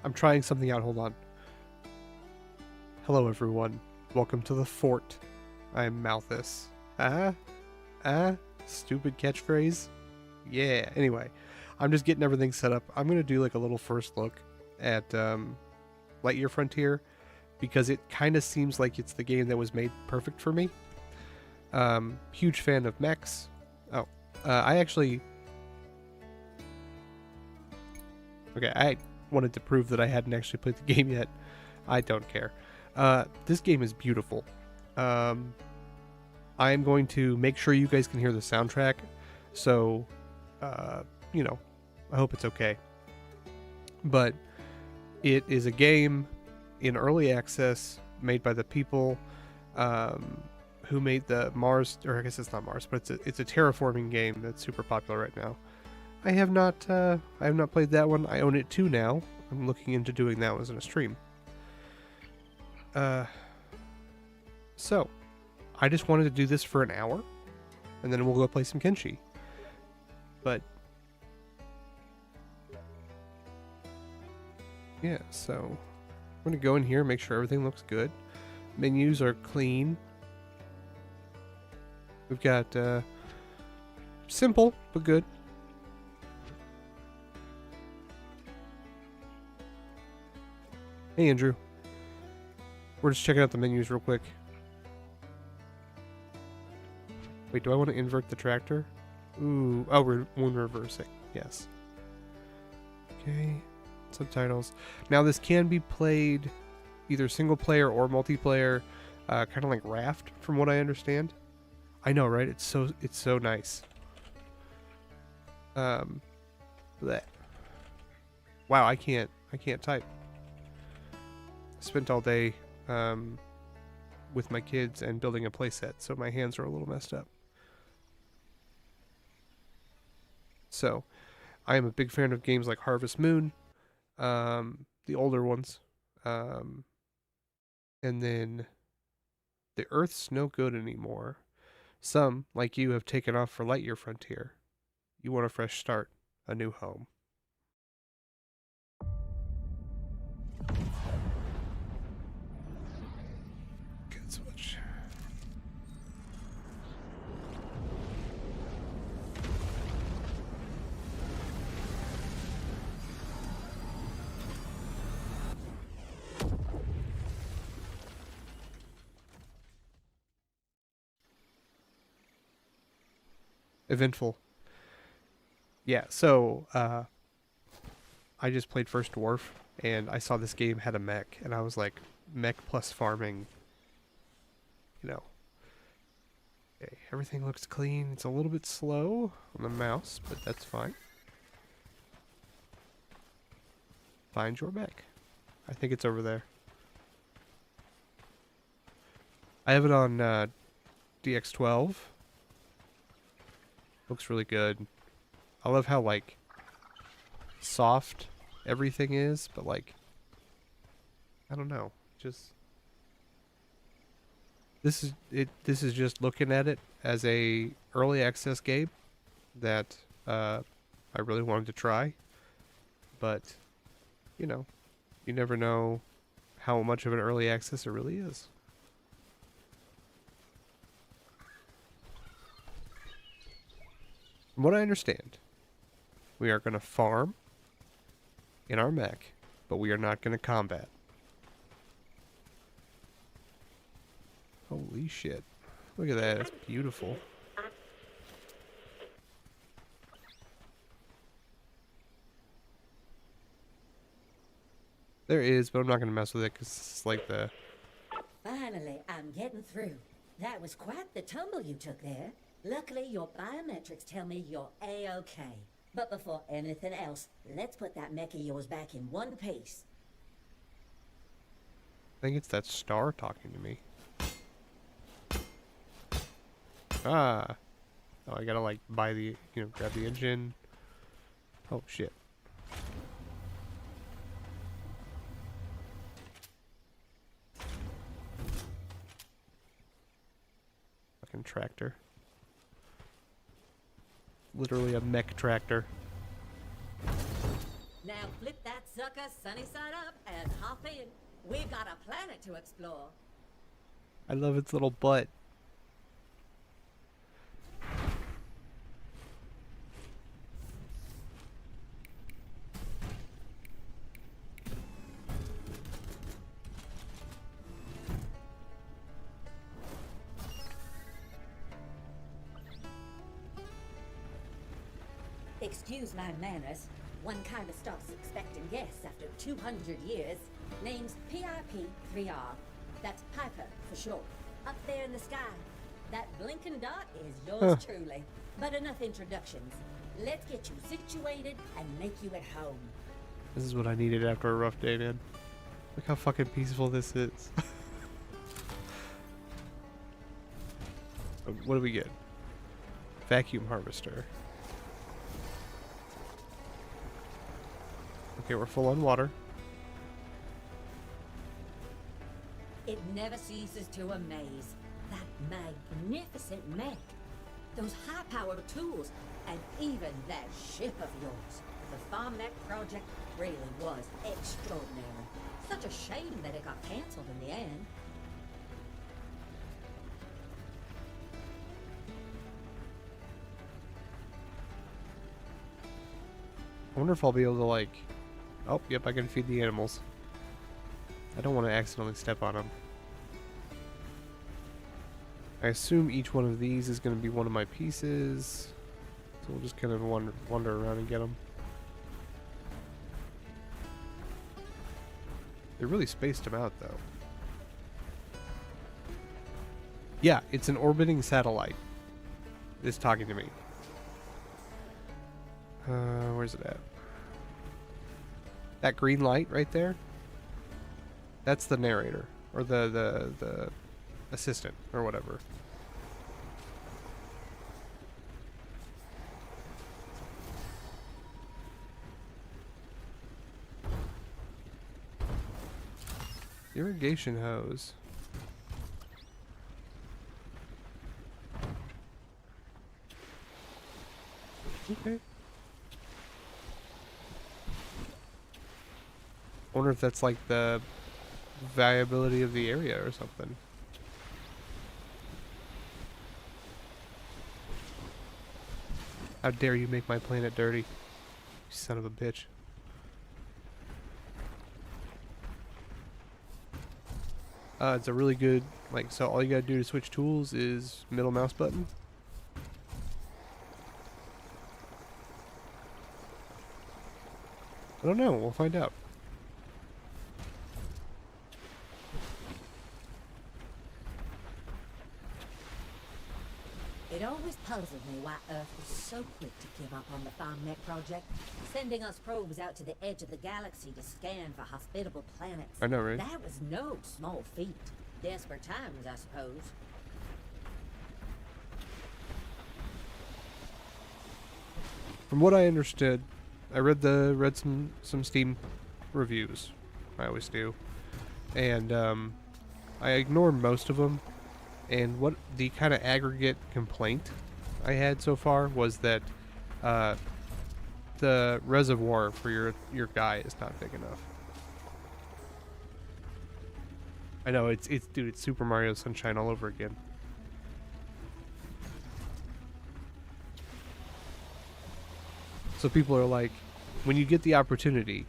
I'm trying something out. Hold on. Hello, everyone. Welcome to the fort. I am Malthus. Stupid catchphrase. Yeah. Anyway, I'm just getting everything set up. I'm gonna do like a little first look at Lightyear Frontier because it kind of seems like it's the game that was made perfect for me. Huge fan of mechs. Oh, I actually. Okay, I wanted to prove that I hadn't actually played the game yet. I don't care. This game is beautiful. I am going to make sure you guys can hear the soundtrack. So, you know, I hope it's okay. But it is a game in early access made by the people who made the Mars, or I guess it's not Mars, but it's a terraforming game that's super popular right now. I have not played that one. I own it too now. I'm looking into doing that one in a stream. So, I just wanted to do this for an hour, and then we'll go play some Kenshi. But yeah, so I'm gonna go in here, make sure everything looks good. Menus are clean. We've got simple but good. Hey, Andrew. We're just checking out the menus real quick. Wait, do I want to invert the tractor? Ooh, oh, we're reversing. Yes. Okay. Subtitles. Now, this can be played either single player or multiplayer, kind of like Raft, from what I understand. I know, right? It's so nice. Bleh. Wow, I can't type. Spent all day with my kids and building a playset, so my hands are a little messed up. So, I am a big fan of games like Harvest Moon, the older ones, and then The Earth's no good anymore. Some, like you, have taken off for Lightyear Frontier. You want a fresh start, a new home. Good switch. Eventful. Yeah, so I just played First Dwarf, and I saw this game had a mech, and I was like, mech plus farming, you know. Okay, everything looks clean. It's a little bit slow on the mouse, but that's fine. Find your mech. I think it's over there. I have it on DX12. Looks really good. I love how, like, soft everything is, but, like, I don't know. Just this is just looking at it as a early access game that I really wanted to try, but you know, you never know how much of an early access it really is. From what I understand, we are going to farm in our mech, but we are not going to combat. Holy shit. Look at that. It's beautiful. There is, but I'm not going to mess with it because it's like the... Finally, I'm getting through. That was quite the tumble you took there. Luckily, your biometrics tell me you're A-okay. But before anything else, let's put that mech of yours back in one piece. I think it's that star talking to me. Ah. Oh, I gotta, like, buy the, you know, grab the engine. Oh, shit. Fucking tractor. Literally a mech tractor. Now flip that sucker sunny side up and hop in. We've got a planet to explore. I love its little butt. Excuse my manners. One kind of stops expecting guests after 200 years. Name's PIP-3R. That's Piper for short. Up there in the sky. That blinking dot is yours truly. But enough introductions. Let's get you situated and make you at home. This is what I needed after a rough day, man. Look how fucking peaceful this is. What do we get? Vacuum harvester. Okay, we're full on water. It never ceases to amaze. That magnificent mech. Those high-powered tools. And even that ship of yours. The Farm Mech project really was extraordinary. Such a shame that it got cancelled in the end. I wonder if I'll be able to, like... Oh, yep, I can feed the animals. I don't want to accidentally step on them. I assume each one of these is going to be one of my pieces. So we'll just kind of wander around and get them. They really spaced them out, though. Yeah, it's an orbiting satellite. It's talking to me. Where's it at? That green light right there? That's the narrator. Or the assistant, or whatever. Irrigation hose. Okay. Wonder if that's like the viability of the area or something. How dare you make my planet dirty, you son of a bitch. It's a really good, like, so all you gotta do to switch tools is middle mouse button. I don't know, we'll find out. It always puzzled me why Earth was so quick to give up on the Farm Mech project, sending us probes out to the edge of the galaxy to scan for hospitable planets. I know, right? That was no small feat. Desperate times, I suppose. From what I understood, I read some Steam reviews. I always do, and I ignored most of them. And what the kind of aggregate complaint I had so far was that the reservoir for your guy is not big enough. I know it's dude, it's Super Mario Sunshine all over again. So people are like, when you get the opportunity,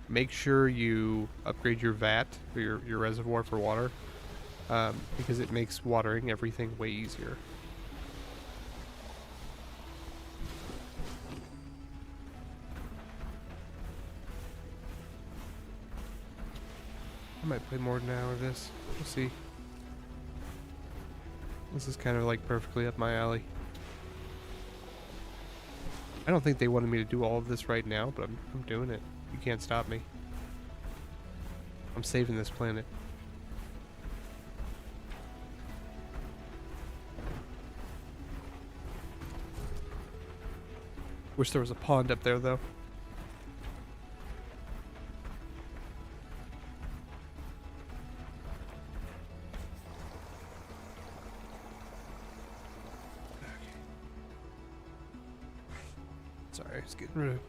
make sure you upgrade your vat or your reservoir for water. Because it makes watering everything way easier. I might play more than an hour of this. We'll see. This is kind of like perfectly up my alley. I don't think they wanted me to do all of this right now, but I'm doing it. You can't stop me. I'm saving this planet. Wish there was a pond up there, though. Sorry, I was getting rid of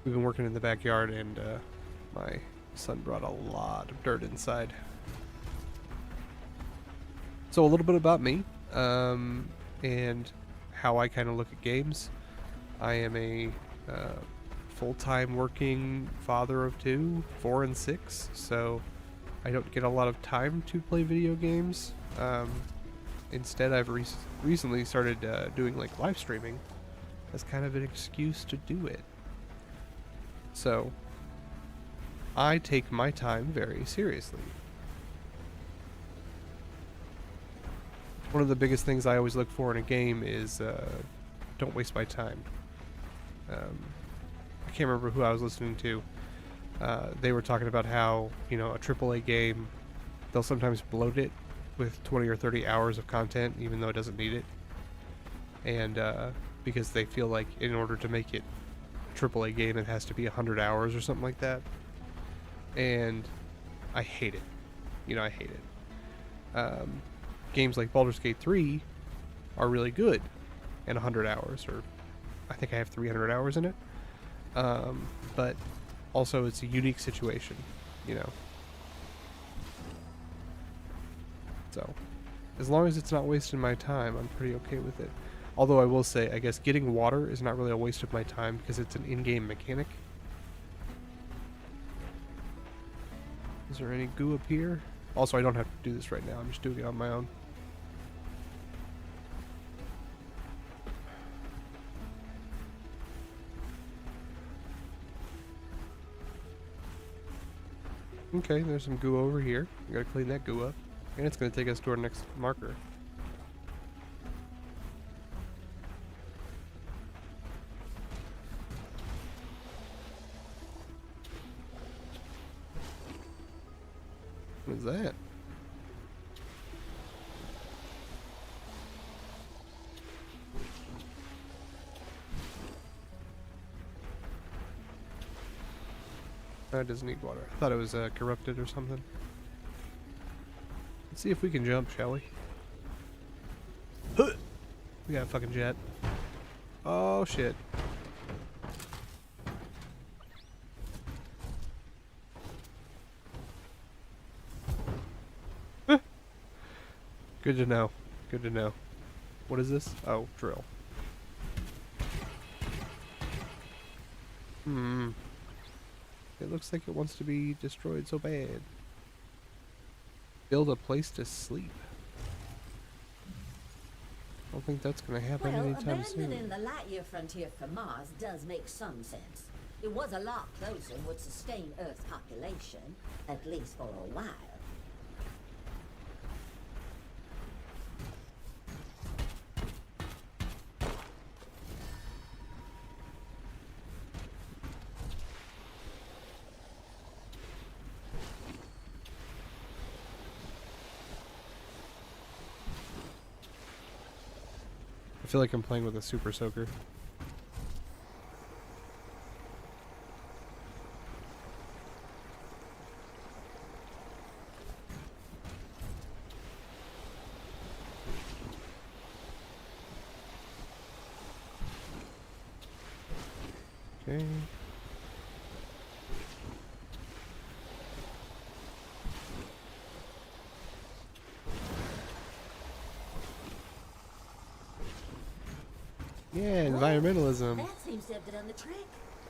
We've been working in the backyard, and my son brought a lot of dirt inside. So a little bit about me, and how I kind of look at games. I am a full-time working father of 2, 4 and 6, so I don't get a lot of time to play video games. Instead, I've recently started doing like live streaming as kind of an excuse to do it. So I take my time very seriously. One of the biggest things I always look for in a game is don't waste my time. I can't remember who I was listening to. They were talking about how, you know, a AAA game, they'll sometimes bloat it with 20 or 30 hours of content, even though it doesn't need it. And because they feel like in order to make it a AAA game, it has to be 100 hours or something like that. And I hate it. You know, I hate it. Games like Baldur's Gate 3 are really good in 100 hours, or I think I have 300 hours in it. But also it's a unique situation, you know. So, as long as it's not wasting my time, I'm pretty okay with it. Although I will say, I guess getting water is not really a waste of my time because it's an in-game mechanic. Is there any goo up here? Also, I don't have to do this right now. I'm just doing it on my own. Okay, there's some goo over here. We gotta clean that goo up. And it's gonna take us to our next marker. What is that? That doesn't need water. I thought it was corrupted or something. Let's see if we can jump, shall we? We got a fucking jet. Oh shit. Good to know. Good to know. What is this? Oh, drill. It looks like it wants to be destroyed so bad. Build a place to sleep. I don't think that's going to happen anytime soon. Abandoning the Lightyear frontier for Mars does make some sense. It was a lot closer and would sustain Earth's population, at least for a while. I feel like I'm playing with a super soaker. Okay. Yeah, environmentalism. That seems to have done the trick.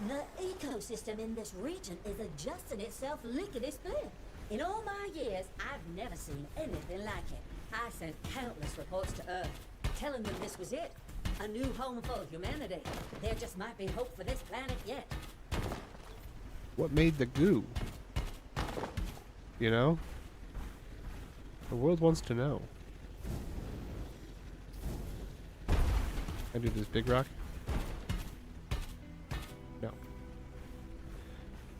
The ecosystem in this region is adjusting itself lickety-split. In all my years, I've never seen anything like it. I sent countless reports to Earth, telling them this was it. A new home for humanity. There just might be hope for this planet yet. What made the goo? You know? The world wants to know. I do this big rock? No.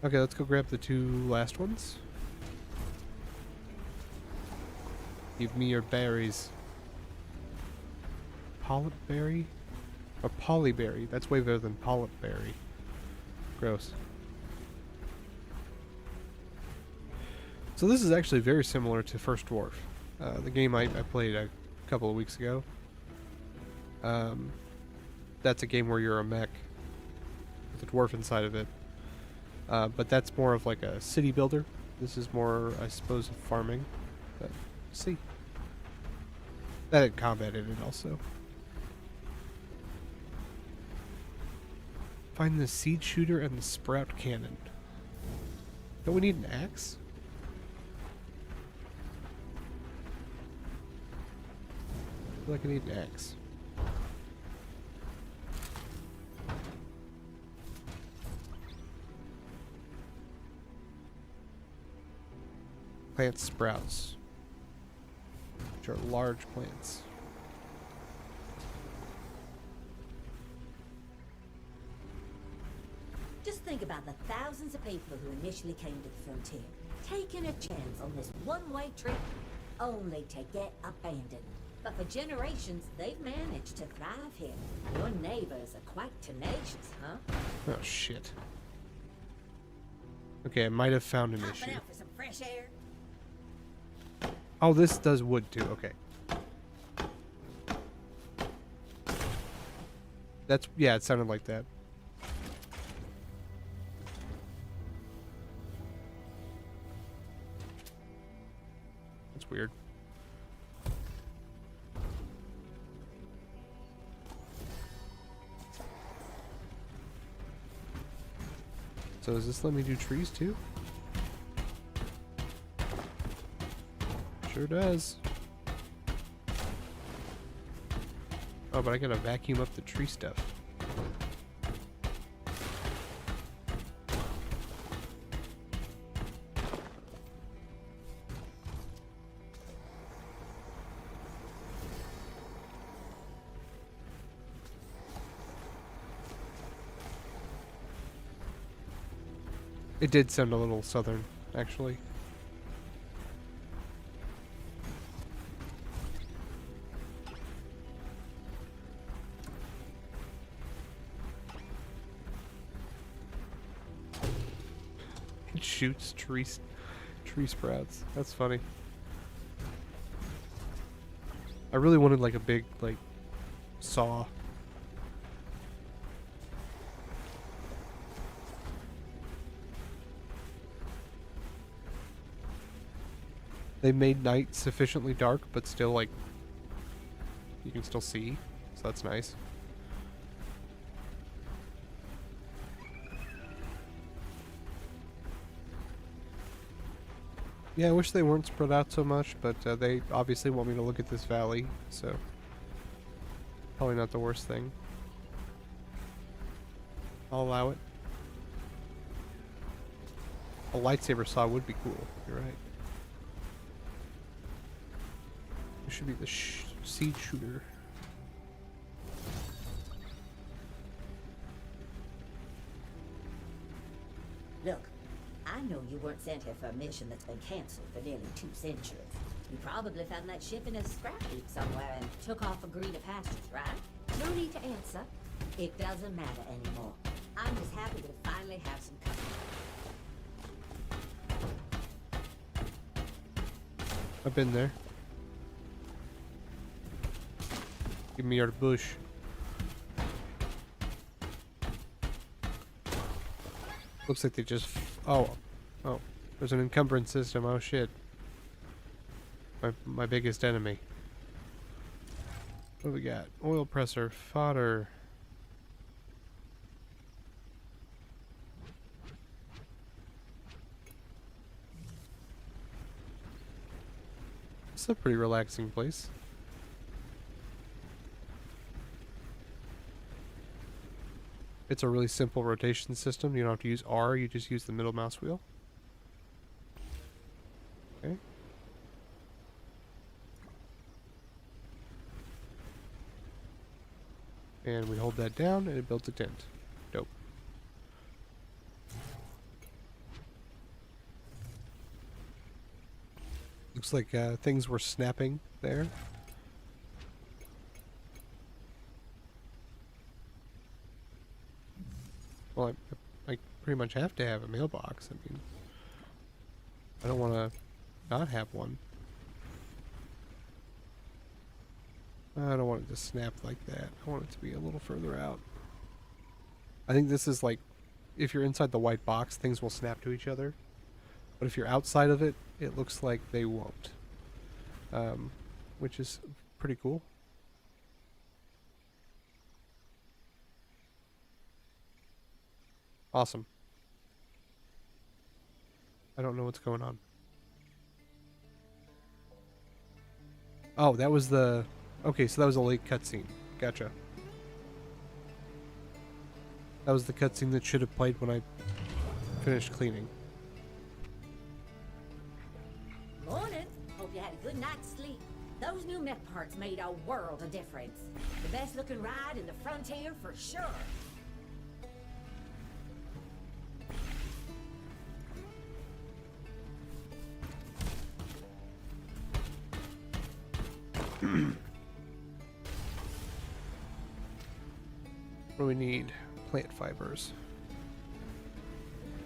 Okay, let's go grab the 2 last ones. Give me your berries. Polyp berry? Or polyberry. That's way better than polyp berry. Gross. So this is actually very similar to First Dwarf. The game I played a couple of weeks ago. That's a game where you're a mech with a dwarf inside of it. But that's more of like a city builder. This is more, I suppose, farming. But see. That had combat in it also. Find the seed shooter and the sprout cannon. Don't we need an axe? I feel like I need an axe. Plant sprouts, which are large plants. Just think about the thousands of people who initially came to the frontier, taking a chance on this one-way trip, only to get abandoned. But for generations, they've managed to thrive here. Your neighbors are quite tenacious, huh? Oh, shit. Okay, I might have found an issue. Hopping out for some fresh air? Oh, this does wood too. Okay. That's, yeah, it sounded like that. That's weird. So does this let me do trees too? Sure does. Oh, but I gotta vacuum up the tree stuff. It did sound a little southern, actually. It shoots tree sprouts. That's funny. I really wanted like a big like saw. They made night sufficiently dark, but still like you can still see, so that's nice. Yeah, I wish they weren't spread out so much, but they obviously want me to look at this valley, so probably not the worst thing. I'll allow it. A lightsaber saw would be cool. You're right. It should be the seed shooter. Look, I know you weren't sent here for a mission that's been canceled for nearly 2 centuries. You probably found that ship in a scrap heap somewhere and took off for greener pastures, right? No need to answer. It doesn't matter anymore. I'm just happy to finally have some company. I've been there. Give me your bush. Looks like they just... Oh. There's an encumbrance system. Oh, shit. My biggest enemy. What do we got? Oil presser. Fodder. It's a pretty relaxing place. It's a really simple rotation system. You don't have to use R, you just use the middle mouse wheel. Okay. And we hold that down and it builds a tent. Dope. Looks like things were snapping there. Well, I pretty much have to have a mailbox. I mean, I don't want to not have one. I don't want it to snap like that. I want it to be a little further out. I think this is like if you're inside the white box, things will snap to each other. But if you're outside of it, it looks like they won't. Which is pretty cool. Awesome. I don't know what's going on. Oh, that was the... Okay, so that was a late cutscene. Gotcha. That was the cutscene that should have played when I finished cleaning. Morning. Hope you had a good night's sleep. Those new mech parts made a world of difference. The best looking ride in the frontier for sure. What do we need? Plant fibers.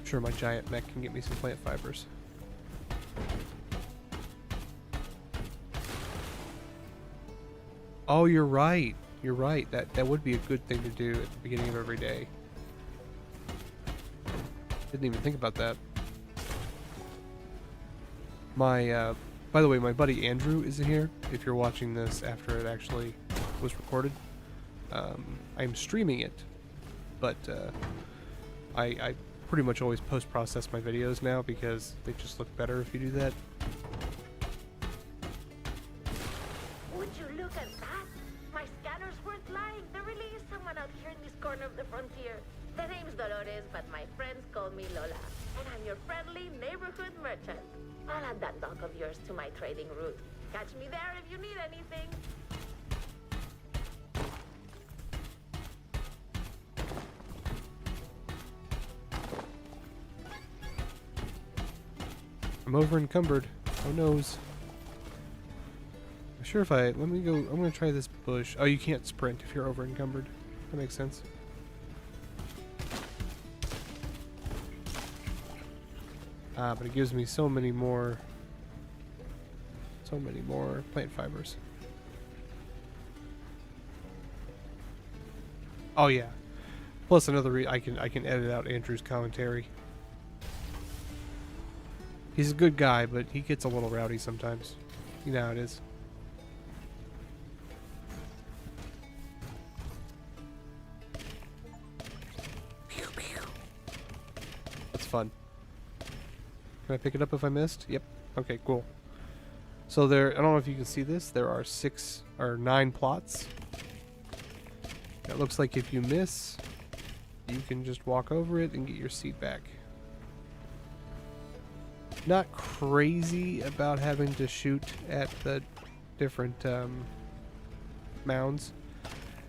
I'm sure my giant mech can get me some plant fibers. Oh, you're right. You're right. That would be a good thing to do at the beginning of every day. Didn't even think about that. My, by the way, my buddy Andrew is here. If you're watching this after it actually was recorded, I'm streaming it, but I pretty much always post-process my videos now because they just look better if you do that. Would you look at that? My scanners weren't lying. There really is someone out here in this corner of the frontier. The name's Dolores, but my friends call me Lola. And I'm your friendly neighborhood merchant. I'll add that dock of yours to my trading route. Catch me there if you need anything. I'm over encumbered. Oh noes. I'm sure if let me go, I'm gonna try this bush. Oh, you can't sprint if you're over encumbered. That makes sense. Ah, but it gives me so many more plant fibers. Oh yeah. Plus another I can edit out Andrew's commentary. He's a good guy, but he gets a little rowdy sometimes. You know how it is. Pew, pew. That's fun. Can I pick it up if I missed? Yep. Okay, cool. So there, I don't know if you can see this, there are 6 or 9 plots. It looks like if you miss, you can just walk over it and get your seed back. Not crazy about having to shoot at the different mounds.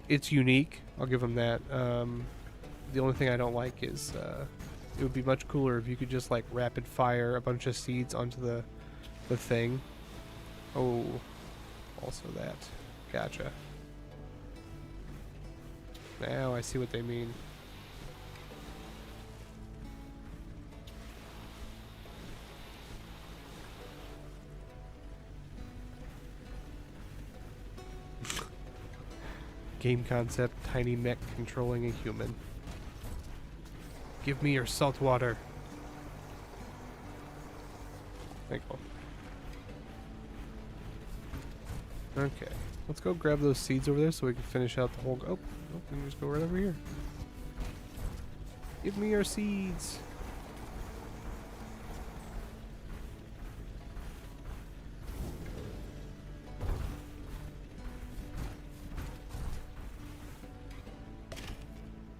It's unique, I'll give them that. The only thing I don't like is it would be much cooler if you could just like rapid fire a bunch of seeds onto the thing. Oh, also that. Gotcha. Now I see what they mean. Game concept, tiny mech controlling a human. Give me your salt water. Thank you. Okay, let's go grab those seeds over there so we can finish out the whole... Oh, we can just go right over here. Give me your seeds.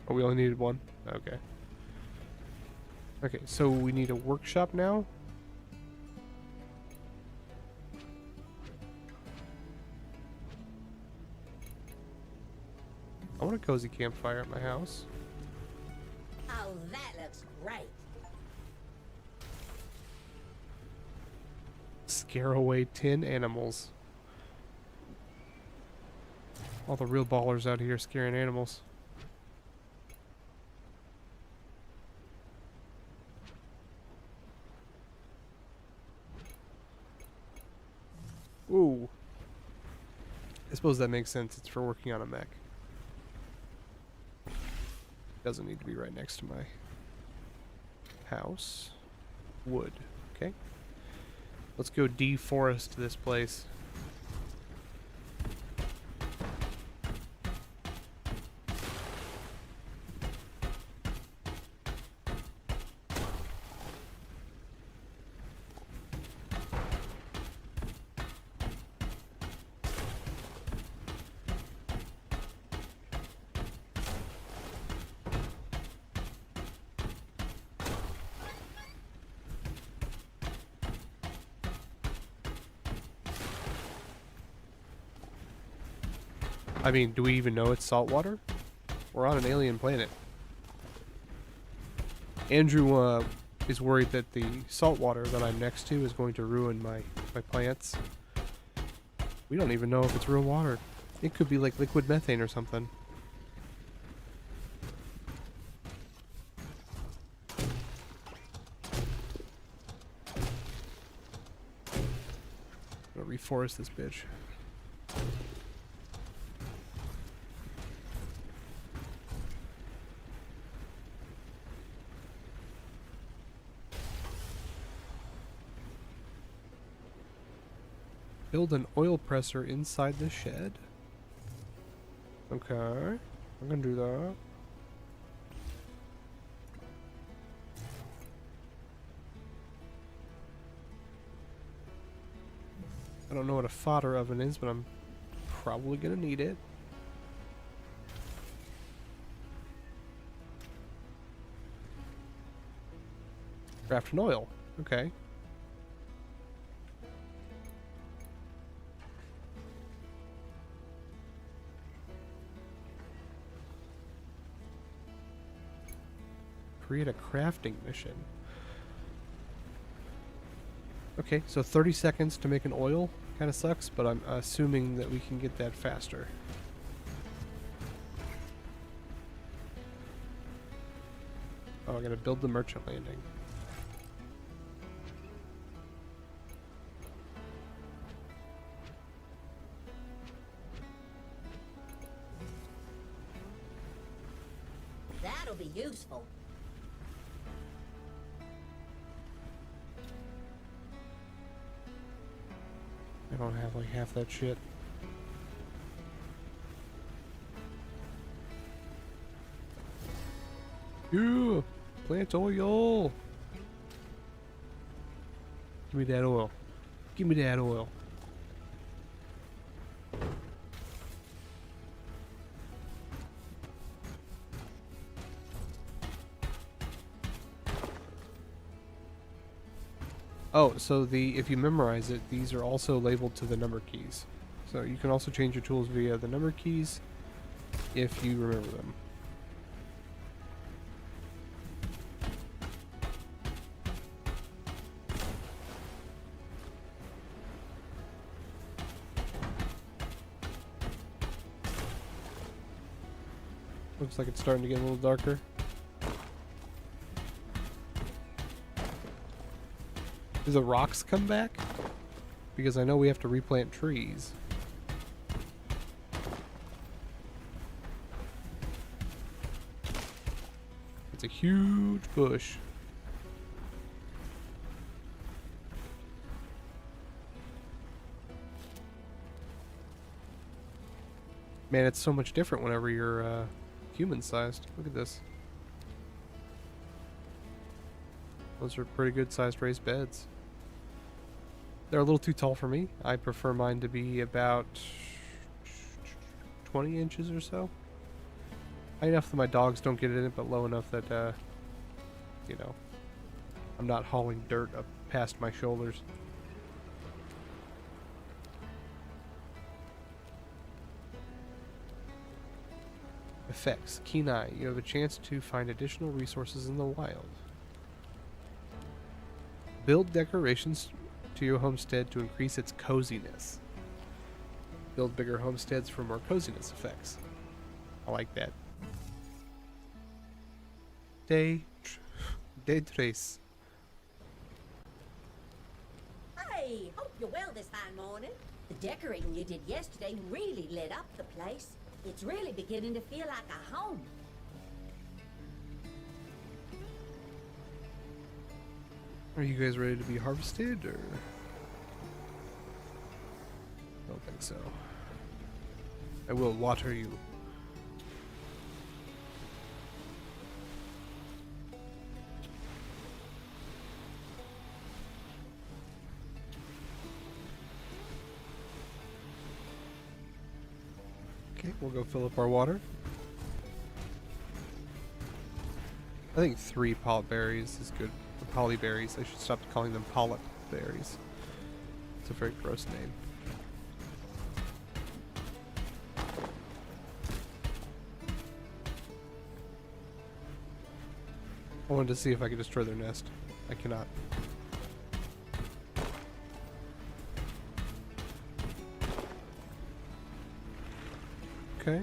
Oh, we only needed one? Okay. Okay, so we need a workshop now? I want a cozy campfire at my house. Oh, that looks great. Scare away 10 animals. All the real ballers out here scaring animals. Ooh. I suppose that makes sense. It's for working on a mech. Doesn't need to be right next to my house. Wood. Okay. Let's go deforest this place. I mean, do we even know it's saltwater? We're on an alien planet. Andrew is worried that the saltwater that I'm next to is going to ruin my plants. We don't even know if it's real water. It could be like liquid methane or something. I'm gonna reforest this bitch. Build an oil presser inside the shed. Okay, I'm gonna do that. I don't know what a fodder oven is, but I'm probably gonna need it. Craft an oil. Okay. Create a crafting mission. Okay, so 30 seconds to make an oil. Kind of sucks, but I'm assuming that we can get that faster. Oh, I gotta build the merchant landing. That'll be useful. I don't have like half that shit. Yeah, plant oil. Give me that oil. Give me that oil. Oh, so if you memorize it, these are also labeled to the number keys. So you can also change your tools via the number keys if you remember them. Looks like it's starting to get a little darker. Do the rocks come back? Because I know we have to replant trees. It's a huge bush. Man, it's so much different whenever you're human-sized. Look at this. Those are pretty good-sized raised beds. They're a little too tall for me. I prefer mine to be about 20 inches or so. High enough that my dogs don't get in it, but low enough that, you know, I'm not hauling dirt up past my shoulders. Effects. Keen eye. You have a chance to find additional resources in the wild. Build decorations to your homestead to increase its coziness. Build bigger homesteads for more coziness effects. I like that. Day trace. Hey, hope you're well this fine morning. The decorating you did yesterday really lit up the place. It's really beginning to feel like a home. Are you guys ready to be harvested, or? I don't think so. I will water you. Okay, we'll go fill up our water. I think 3 polyp berries is good. Or polyberries. I should stop calling them polyp berries. It's a very gross name. I wanted to see if I could destroy their nest. I cannot. Okay.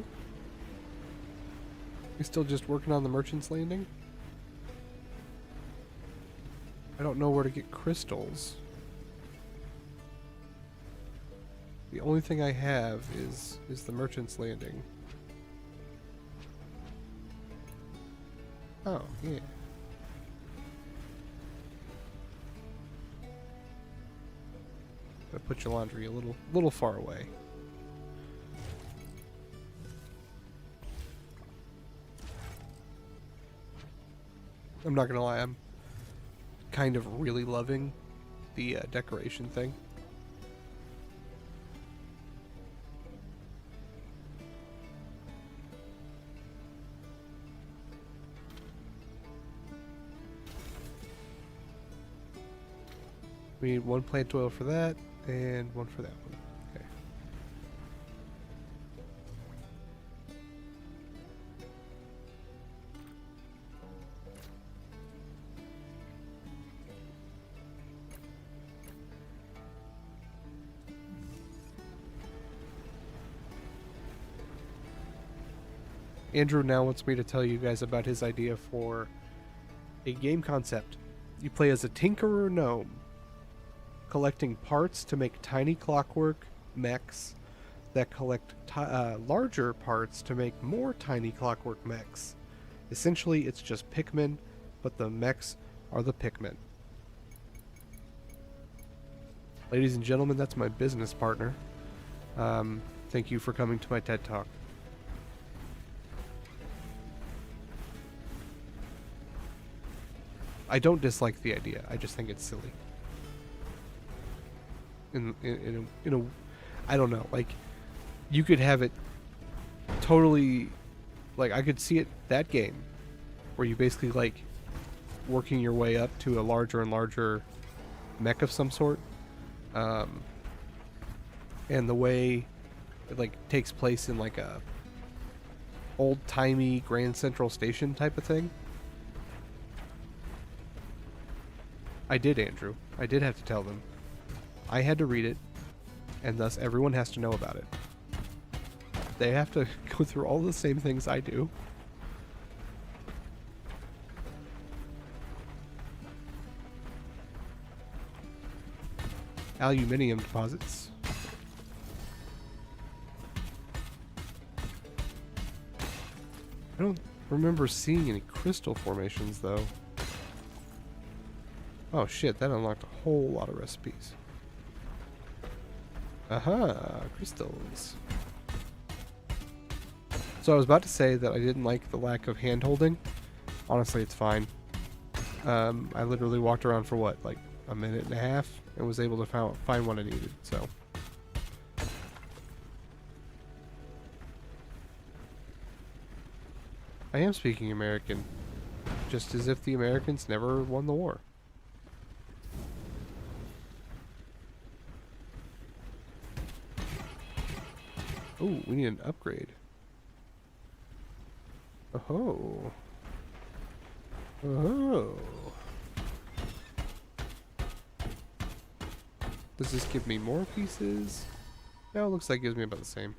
We still just working on the merchant's landing? I don't know where to get crystals. The only thing I have is the merchant's landing. Oh, yeah. Gotta put your laundry a little far away. I'm not gonna lie, I'm kind of really loving the decoration thing. We need 1 plant oil for that, and 1 for that one. Okay. Andrew now wants me to tell you guys about his idea for a game concept. You play as a tinkerer gnome, collecting parts to make tiny clockwork mechs that collect larger parts to make more tiny clockwork mechs. Essentially, it's just Pikmin, but the mechs are the Pikmin. Ladies and gentlemen, that's my business partner. Thank you for coming to my TED Talk. I don't dislike the idea. I just think it's silly. In a, I don't know. Like, you could have it totally. Like, I could see it that game, where you basically like working your way up to a larger and larger mech of some sort, and the way it like takes place in like a old-timey Grand Central Station type of thing. I did, Andrew. I did have to tell them. I had to read it, and thus everyone has to know about it. They have to go through all the same things I do. Aluminium deposits. I don't remember seeing any crystal formations, though. Oh shit, that unlocked a whole lot of recipes. Aha, crystals. So I was about to say that I didn't like the lack of hand-holding. Honestly, it's fine. I literally walked around for what, like a minute and a half, and was able to find what I needed, so. I am speaking American, just as if the Americans never won the war. Oh, we need an upgrade. Oh. Oh. Does this give me more pieces? No, it looks like it gives me about the same.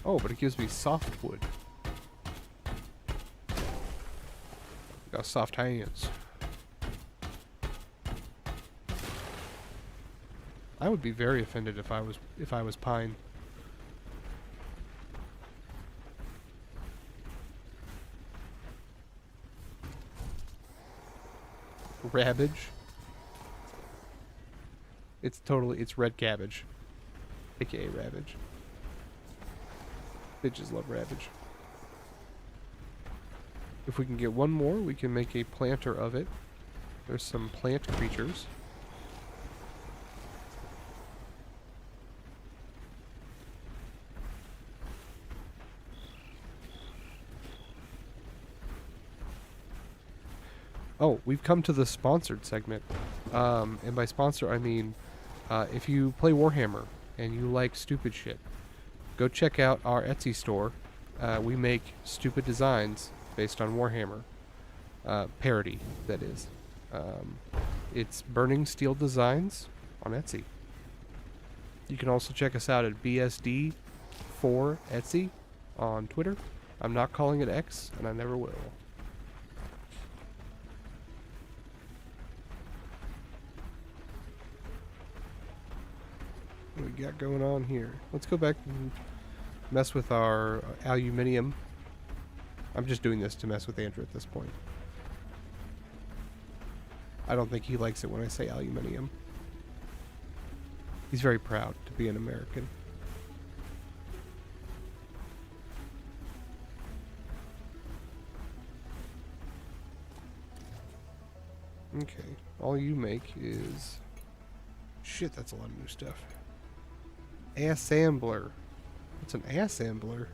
Oh, but it gives me softwood. Got soft hands. I would be very offended if I was pine. Rabbage. It's red cabbage. AKA Ravage. Bitches love Ravage. If we can get one more, we can make a planter of it. There's some plant creatures. Oh, we've come to the sponsored segment. And by sponsor, I mean, if you play Warhammer and you like stupid shit, go check out our Etsy store. We make stupid designs based on Warhammer. Parody, that is. It's Burning Steel Designs on Etsy. You can also check us out at BSD4Etsy on Twitter. I'm not calling it X, and I never will. What we got going on here? Let's go back and mess with our aluminium. I'm just doing this to mess with Andrew at this point. I don't think he likes it when I say aluminium. He's very proud to be an American. Okay, all you make is... Shit, that's a lot of new stuff. Assembler. What's an assembler?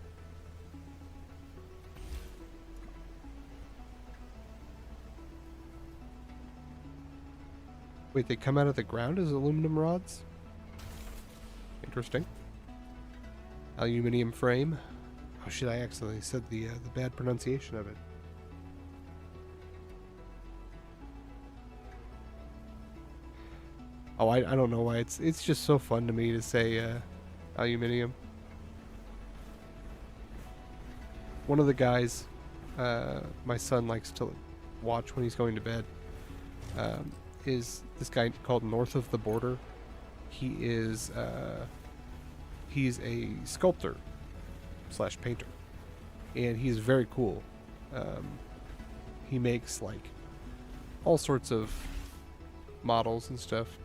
Wait, they come out of the ground as aluminum rods? Interesting. Aluminium frame. Oh shit, I accidentally said the bad pronunciation of it. Oh, I don't know why it's just so fun to me to say aluminium. One of the guys my son likes to watch when he's going to bed is this guy called North of the Border. He is he's a sculptor / painter, and he's very cool. He makes like all sorts of models and stuff.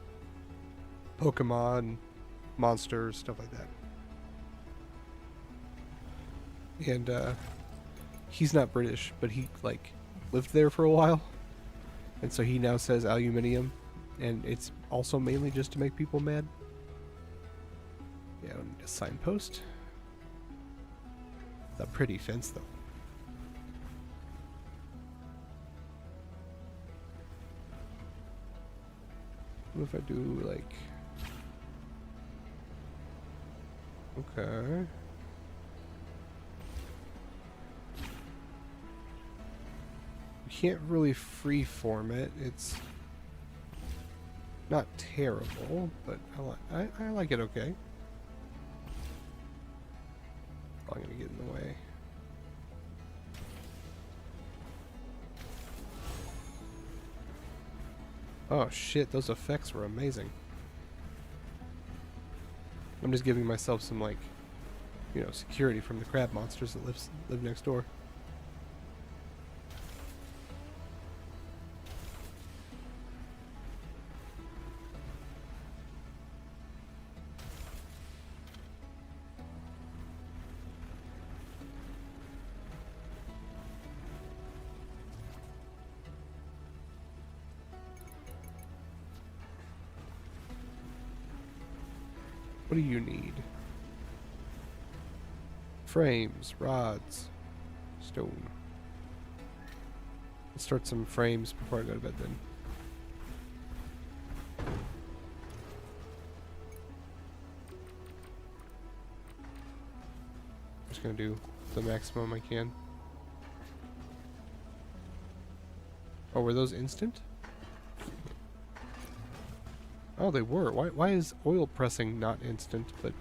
Pokemon, monsters, stuff like that. And he's not British, but he like lived there for a while, and so he now says aluminium, and it's also mainly just to make people mad. Yeah, I don't need a signpost. The pretty fence though. What if I do like... Okay. You can't really freeform it. It's not terrible, but I like it okay. I'm gonna get in the way. Oh shit, those effects were amazing. I'm just giving myself some, like, you know, security from the crab monsters that live next door. What do you need? Frames, rods, stone. Let's start some frames before I go to bed then. I'm just gonna do the maximum I can. Oh, were those instant? Oh, they were. Why is oil pressing not instant, but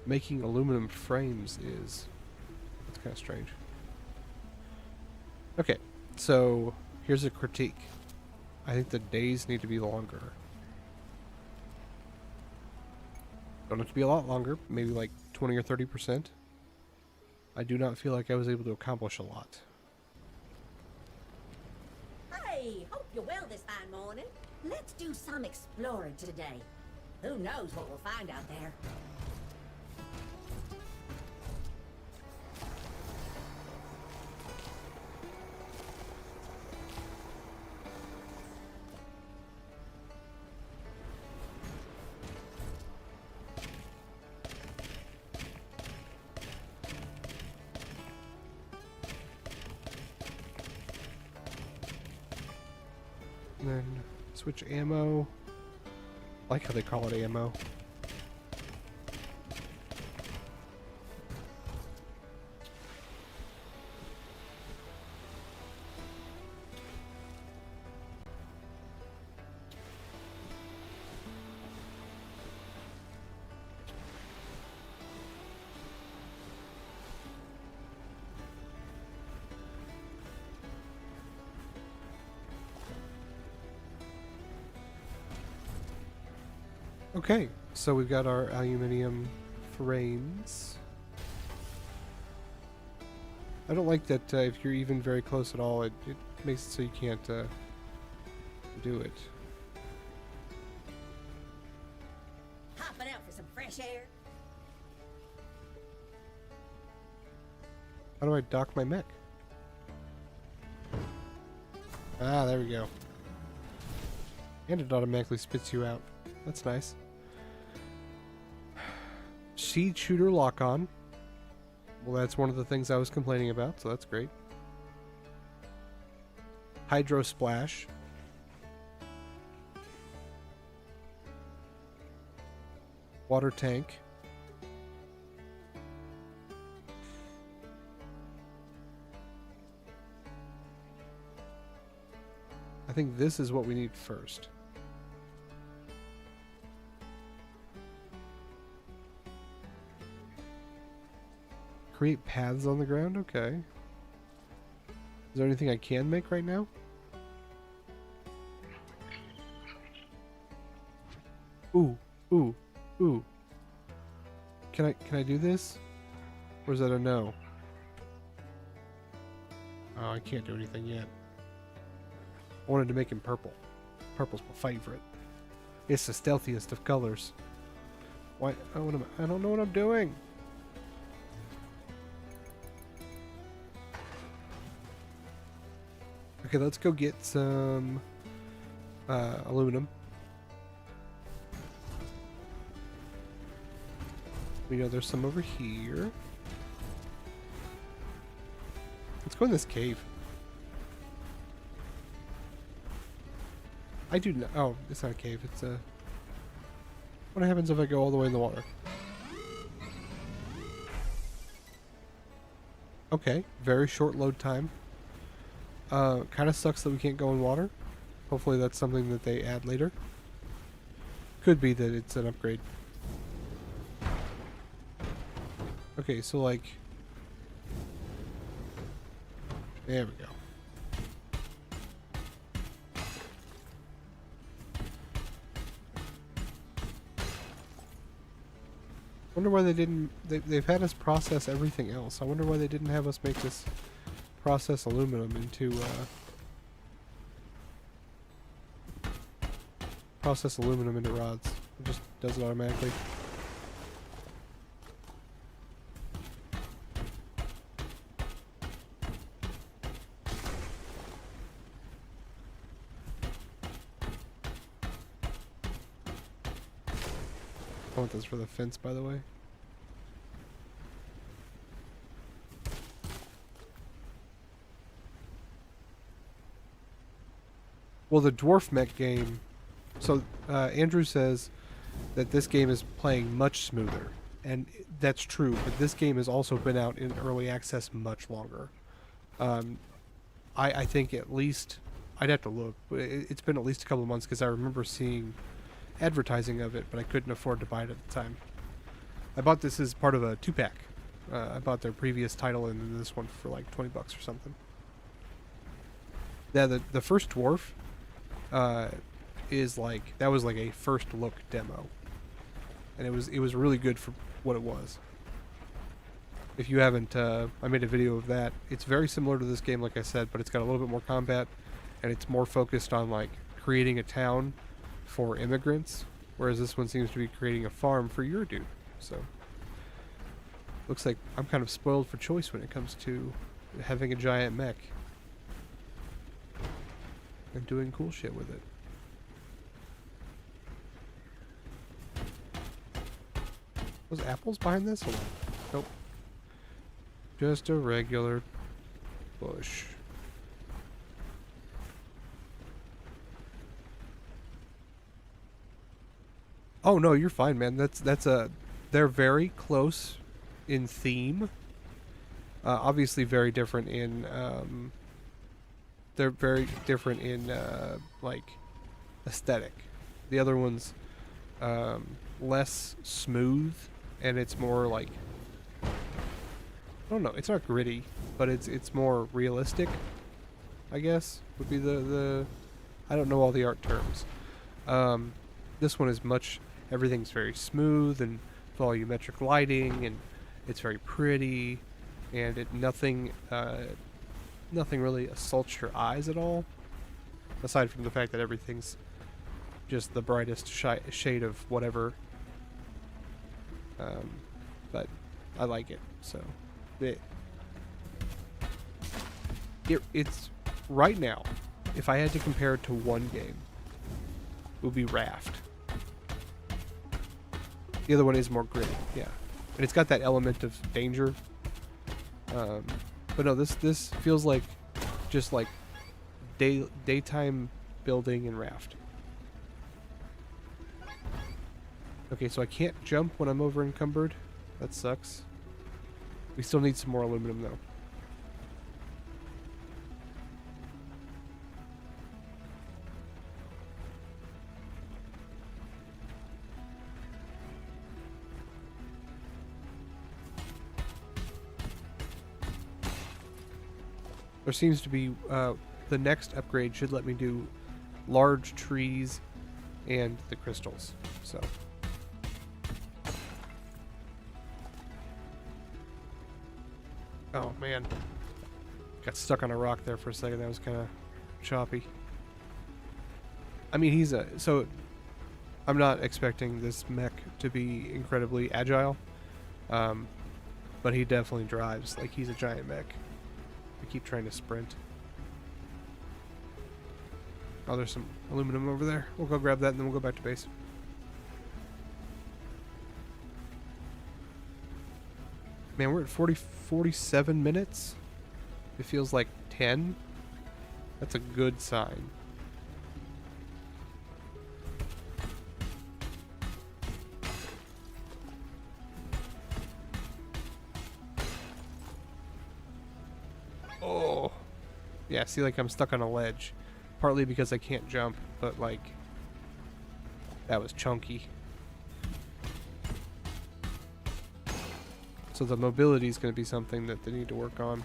making aluminum frames is? That's kind of strange. Okay, so here's a critique. I think the days need to be longer. Don't have to be a lot longer, maybe like 20 or 30%. I do not feel like I was able to accomplish a lot. Hey, Hey, hope you're well this fine morning. Let's do some exploring today. Who knows what we'll find out there? And then switch ammo. I like how they call it ammo. Okay, so we've got our aluminum frames. I don't like that if you're even very close at all, it makes it so you can't do it. Hopping out for some fresh air? How do I dock my mech? Ah, there we go. And it automatically spits you out. That's nice. Seed shooter lock on. Well, that's one of the things I was complaining about, so that's great. Hydro splash. Water tank. I think this is what we need first. Create paths on the ground? Okay. Is there anything I can make right now? Ooh, ooh, ooh. Can I do this? Or is that a no? Oh, I can't do anything yet. I wanted to make him purple. Purple's my favorite. It's the stealthiest of colors. Why? I don't know what I'm doing. Okay, let's go get some aluminum. We know there's some over here. Let's go in this cave. I do not. Oh, it's not a cave. It's a. What happens if I go all the way in the water? Okay, very short load time. Kind of sucks that we can't go in water. Hopefully that's something that they add later. Could be that it's an upgrade. Okay, so like... There we go. Wonder why they didn't... They've had us process everything else. I wonder why they didn't have us make this... process aluminum into process aluminum into rods. It just does it automatically. I want this for the fence, by the way. Well, the dwarf mech game, so Andrew says that this game is playing much smoother, and that's true, but this game has also been out in early access much longer. I think at least, I'd have to look, but it's been at least a couple of months because I remember seeing advertising of it, but I couldn't afford to buy it at the time. I bought this as part of a 2-pack. I bought their previous title and then this one for like 20 bucks or something. Yeah, the first dwarf is like, that was like a first look demo, and it was really good for what it was. If you haven't, I made a video of that. It's very similar to this game, like I said, but it's got a little bit more combat, and it's more focused on like creating a town for immigrants, whereas this one seems to be creating a farm for your dude. So looks like I'm kind of spoiled for choice when it comes to having a giant mech and doing cool shit with it. Was apples behind this? Hold on. Nope. Just a regular bush. Oh no, you're fine, man. They're very close in theme. Obviously very different in they're very different in like aesthetic. The other one's less smooth, and it's more like, I don't know, it's not gritty, but it's more realistic, I guess, would be the I don't know all the art terms. This one is everything's very smooth and volumetric lighting, and it's very pretty, and nothing really assaults your eyes at all, aside from the fact that everything's just the brightest shade of whatever. But I like it, so it's right now. If I had to compare it to one game, it would be Raft. The other one is more gritty, yeah, and it's got that element of danger. But no, this feels like just like daytime building in Raft. Okay, so I can't jump when I'm over encumbered. That sucks. We still need some more aluminum though. There seems to be the next upgrade should let me do large trees and the crystals. So oh man, got stuck on a rock there for a second. That was kind of choppy. I mean, so I'm not expecting this mech to be incredibly agile, but he definitely drives like he's a giant mech. I keep trying to sprint. Oh, there's some aluminum over there. We'll go grab that and then we'll go back to base. Man, we're at 47 minutes. It feels like 10. That's a good sign. Oh. Yeah, see, like I'm stuck on a ledge. Partly because I can't jump, but like that was chunky. So the mobility is going to be something that they need to work on.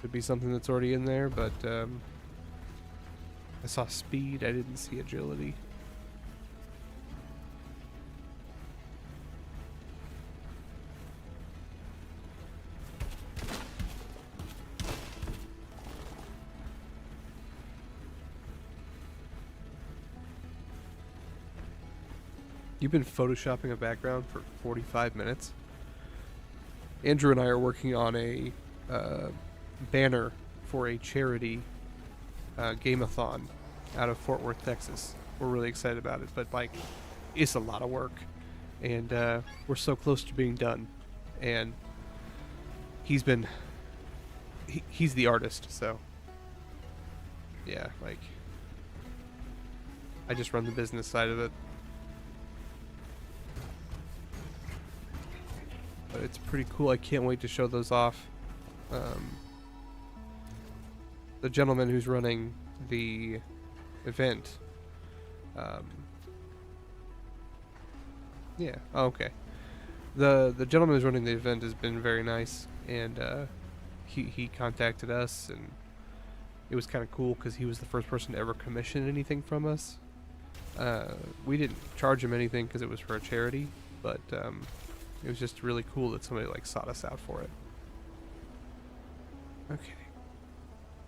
Could be something that's already in there, but I saw speed, I didn't see agility. You've been photoshopping a background for 45 minutes? Andrew and I are working on a banner for a charity game-a-thon out of Fort Worth, Texas. We're really excited about it, but like, it's a lot of work, and we're so close to being done. And he's the artist, so yeah, like I just run the business side of it. But it's pretty cool. I can't wait to show those off. The gentleman who's running the event. Yeah. Oh, okay. The gentleman who's running the event has been very nice, and he contacted us, and it was kind of cool because he was the first person to ever commission anything from us. We didn't charge him anything because it was for a charity, but it was just really cool that somebody like sought us out for it. Okay.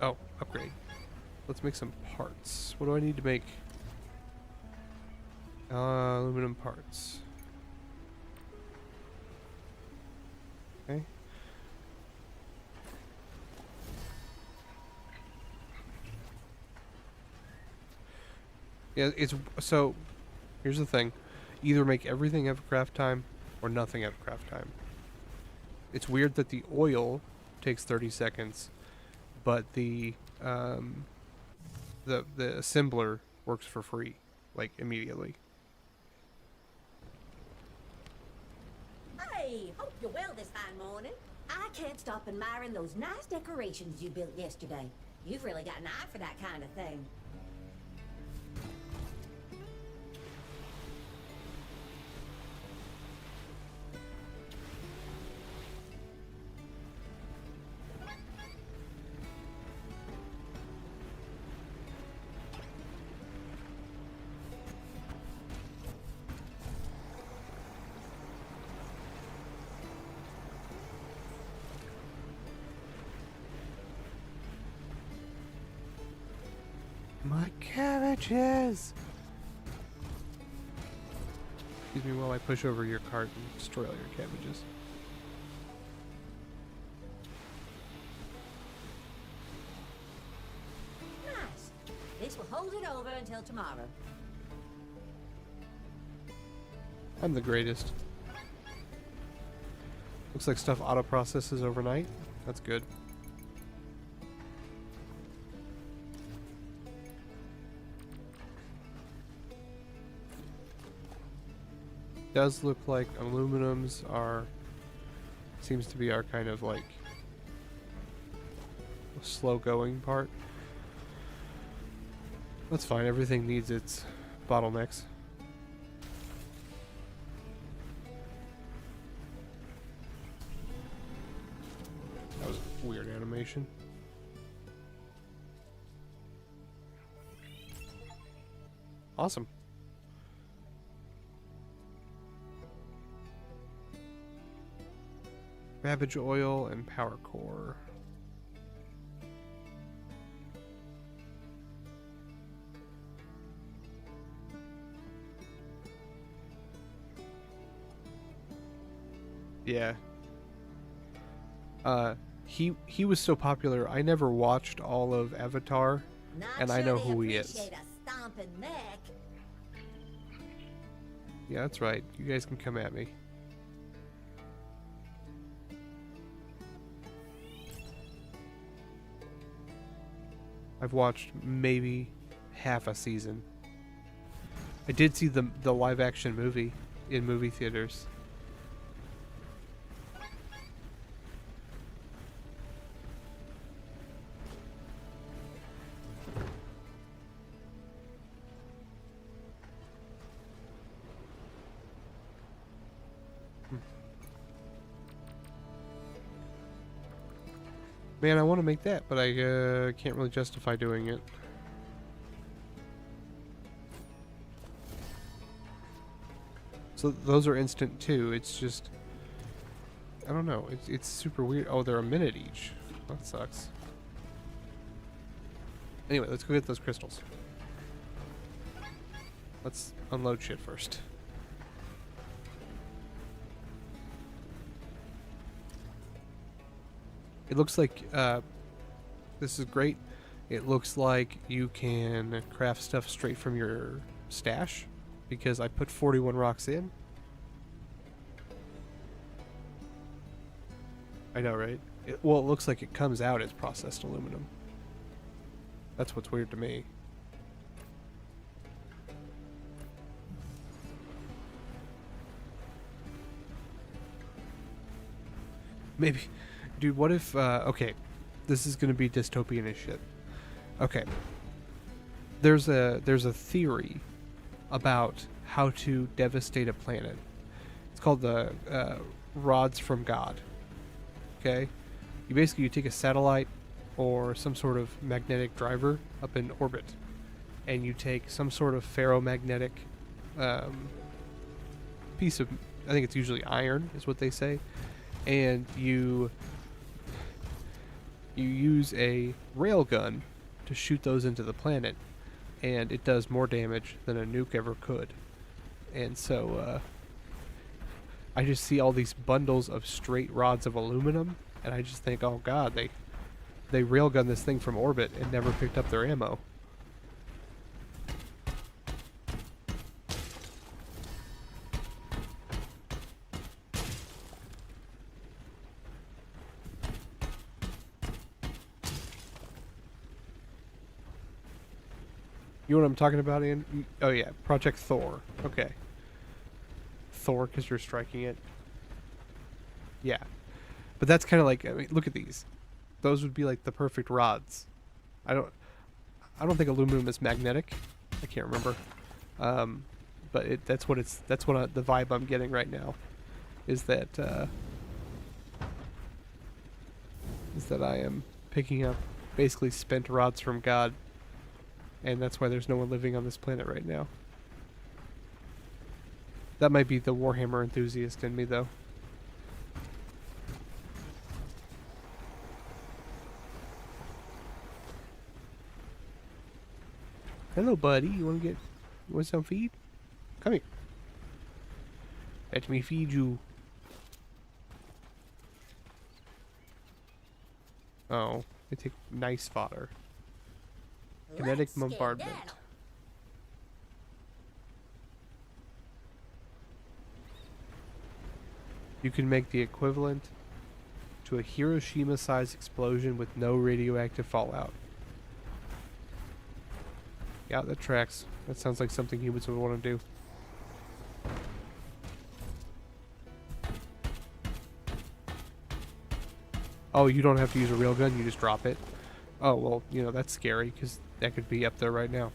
Oh, upgrade. let's make some parts. What do I need to make? Aluminum parts. Okay. Yeah, it's so. Here's the thing: either make everything have craft time, or nothing have craft time. It's weird that the oil takes 30 seconds, but the assembler works for free, like immediately. Hey, hope you're well this fine morning. I can't stop admiring those nice decorations you built yesterday. You've really got an eye for that kind of thing. My cabbages! Excuse me while I push over your cart and destroy all your cabbages. Nice. This will hold it over until tomorrow. I'm the greatest. Looks like stuff auto-processes overnight. That's good. Does look like aluminums are seems to be our kind of like slow going part. That's fine, everything needs its bottlenecks. That was a weird animation. Awesome. Cabbage oil and power core. Yeah. He was so popular. I never watched all of Avatar, and I know who he is. A stomping mech. Yeah, that's right. You guys can come at me. I've watched maybe half a season. I did see the live action movie in movie theaters. Man, I want to make that, but I can't really justify doing it. So those are instant too. It's just, I don't know. It's super weird. Oh, they're a minute each. That sucks. Anyway, let's go get those crystals. Let's unload shit first. It looks like, this is great. It looks like you can craft stuff straight from your stash, because I put 41 rocks in. I know, right? Well, it looks like it comes out as processed aluminum. That's what's weird to me. Maybe... Dude, what if, okay, this is gonna be dystopian as shit. Okay. There's a theory about how to devastate a planet. It's called the rods from God. Okay? You take a satellite or some sort of magnetic driver up in orbit, and you take some sort of ferromagnetic piece of, I think it's usually iron is what they say, and you use a railgun to shoot those into the planet, and it does more damage than a nuke ever could. And so I just see all these bundles of straight rods of aluminum, and I just think, oh god, they railgun this thing from orbit and never picked up their ammo. You know what I'm talking about, Ian? Oh yeah, Project Thor. Okay. Thor, because you're striking it. Yeah. But that's kind of like, I mean, look at these. Those would be like the perfect rods. I don't think aluminum is magnetic. I can't remember. But that's what the vibe I'm getting right now, is that I am picking up basically spent rods from God, and that's why there's no one living on this planet right now. That might be the Warhammer enthusiast in me, though. Hello, buddy. You want some feed? Come here. Let me feed you. Oh, they take nice fodder. Kinetic Let's bombardment. skedaddle. You can make the equivalent to a Hiroshima-sized explosion with no radioactive fallout. Yeah, that tracks. That sounds like something humans would want to do. Oh, you don't have to use a railgun, you just drop it. Oh, well, you know, that's scary, because that could be up there right now.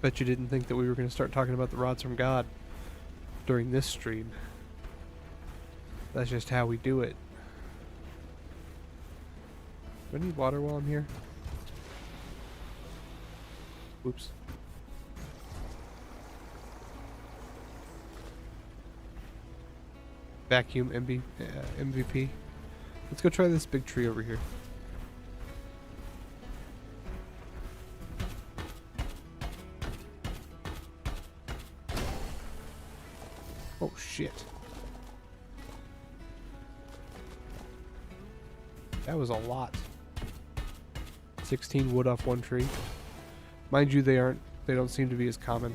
Bet you didn't think that we were going to start talking about the rods from God during this stream. That's just how we do it. Do I need water while I'm here? Oops. Vacuum MVP. Let's go try this big tree over here. Oh shit. That was a lot. 16 wood off one tree. Mind you, they don't seem to be as common.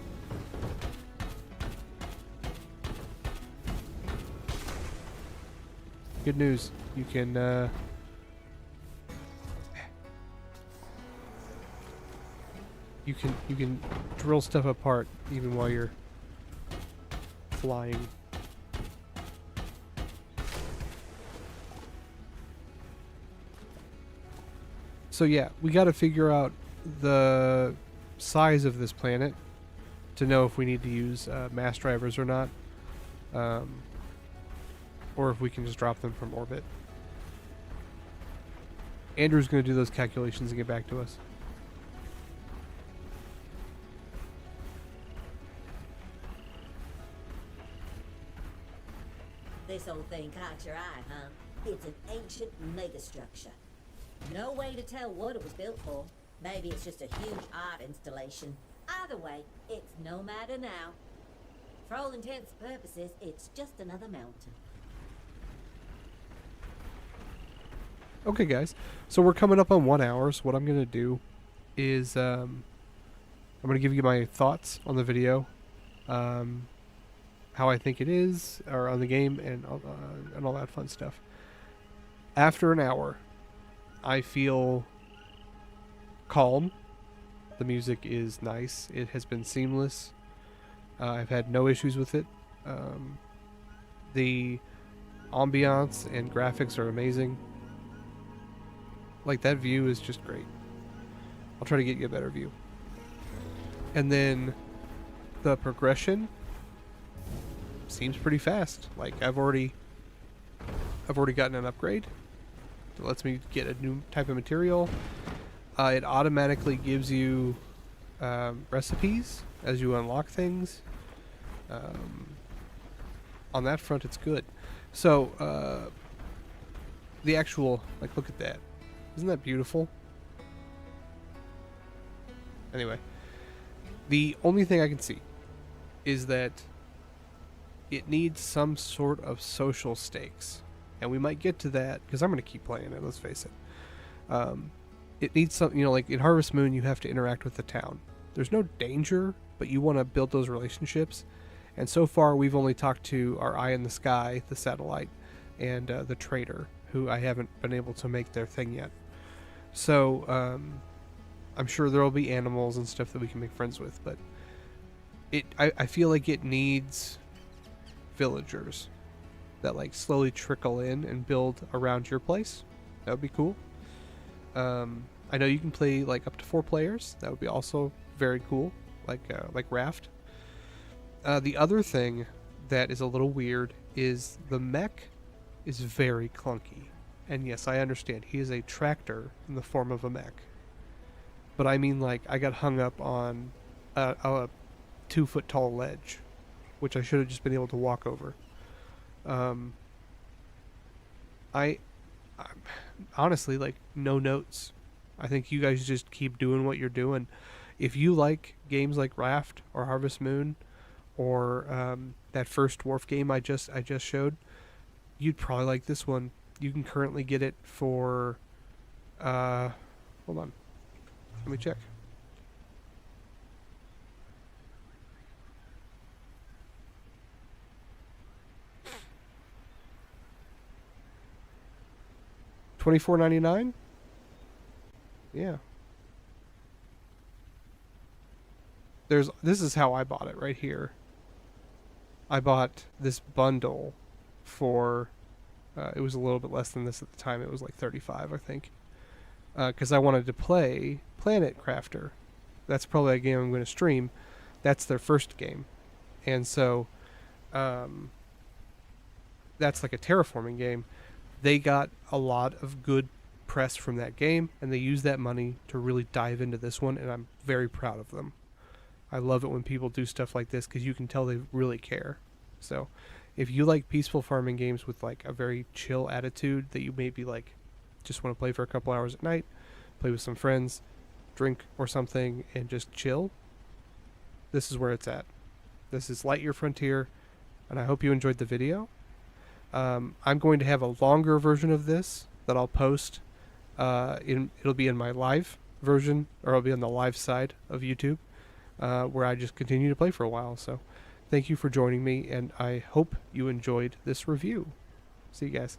Good news. You can you can drill stuff apart even while you're flying. So yeah, we got to figure out the size of this planet to know if we need to use mass drivers or not, or if we can just drop them from orbit. Andrew's going to do those calculations and get back to us. This old thing caught your eye, huh? It's an ancient megastructure. No way to tell what it was built for. Maybe it's just a huge art installation. Either way, it's no matter now. For all intents and purposes, it's just another mountain. Okay, guys. So we're coming up on 1 hour. So what I'm going to do is I'm going to give you my thoughts on the video, how I think it is, or on the game, and all that fun stuff. After an hour, I feel calm. The music is nice. It has been seamless. I've had no issues with it. The ambiance and graphics are amazing. Like, that view is just great. I'll try to get you a better view. And then the progression seems pretty fast. Like, I've already gotten an upgrade. It lets me get a new type of material. It automatically gives you recipes as you unlock things. on that front, it's good. So, the actual, like, look at that. Isn't that beautiful? Anyway, the only thing I can see is that it needs some sort of social stakes. And we might get to that, because I'm going to keep playing it, let's face it. It needs something, you know, like in Harvest Moon, you have to interact with the town. There's no danger, but you want to build those relationships. And so far, we've only talked to our eye in the sky, the satellite, and the trader, who I haven't been able to make their thing yet. So, I'm sure there will be animals and stuff that we can make friends with, but I feel like it needs villagers that like slowly trickle in and build around your place. That would be cool. I know you can play like up to 4 players. That would be also very cool, like Raft. The other thing that is a little weird is the mech is very clunky. And yes, I understand he is a tractor in the form of a mech. But I mean, like, I got hung up on a 2-foot tall ledge, which I should have just been able to walk over. I'm honestly, like, no notes. I think you guys just keep doing what you're doing. If you like games like Raft or Harvest Moon or that first dwarf game I just showed, you'd probably like this one. You can currently get it for hold on. Let me check. $24.99? Yeah. This is how I bought it right here. I bought this bundle for it was a little bit less than this at the time. It was like $35, I think. Because I wanted to play Planet Crafter. That's probably a game I'm going to stream. That's their first game. And so that's like a terraforming game. They got a lot of good press from that game, and they used that money to really dive into this one, and I'm very proud of them. I love it when people do stuff like this because you can tell they really care. So if you like peaceful farming games with like a very chill attitude that you maybe like just want to play for a couple hours at night, play with some friends, drink or something, and just chill, this is where it's at. This is Lightyear Frontier, and I hope you enjoyed the video. I'm going to have a longer version of this that I'll post. It'll be in my live version, or it'll be on the live side of YouTube, where I just continue to play for a while. So thank you for joining me, and I hope you enjoyed this review. See you guys.